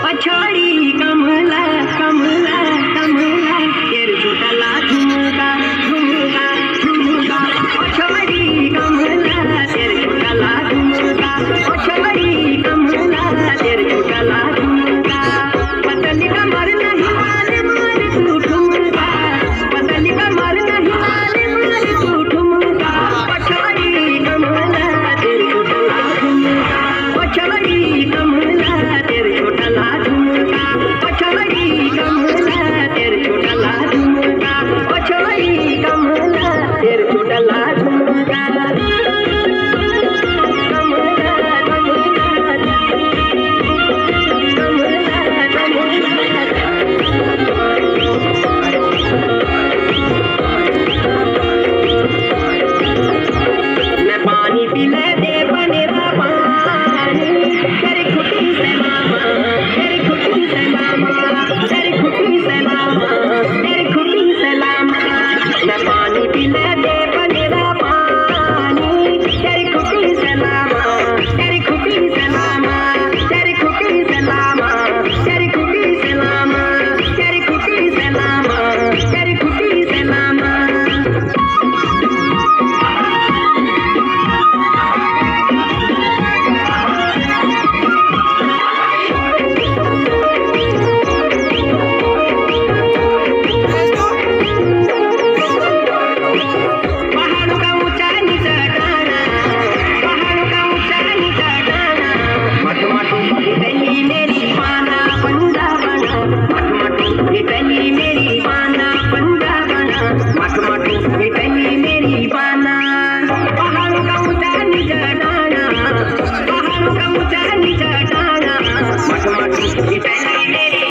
पछाड़ी कमला कमला कमला तेरे झूठला झुमका झुमका झुमका पछाड़ी कमला तेरे झूठला झुमका पछाड़ी कमला तेरे झूठला झुमका पतली कमर नहीं मारे मारे तू ठुमका पतली कमर नहीं मारे मारे तू ठुमका पछाड़ी कमला तेरे झूठला झुमका पछाड़ी कमला तेरे झूठला झुमका पछाड़ी कमला तेरे झूठला झुमका पछाड़ी कमला तेरे झूठला झुमका मैं पानी पी ले दे बनेरा पानी तेरी खुटी से मामा तेरी खुटी से मामा तेरी खुटी से मामा तेरी खुटी से लामा मैं पानी पी ले दे बनेरा पानी तेरी खुटी से लामा तेरी खुटी से लामा तेरी खुटी से लामा तेरी खुटी से लामा तेरी खुटी से लामा तेरी खुटी से लामा पहाड़ों का ऊंचा नीचा डाना पहाड़ों का ऊंचा नीचा डाना मटू मटू इतनी मेरी पाना पंजा बना मटू मटू इतनी मेरी पाना पंजा बना मटू मटू इतनी मेरी पाना पहाड़ों का ऊंचा नीचा डाना पहाड़ों का ऊंचा नीचा डाना मटू मटू इतनी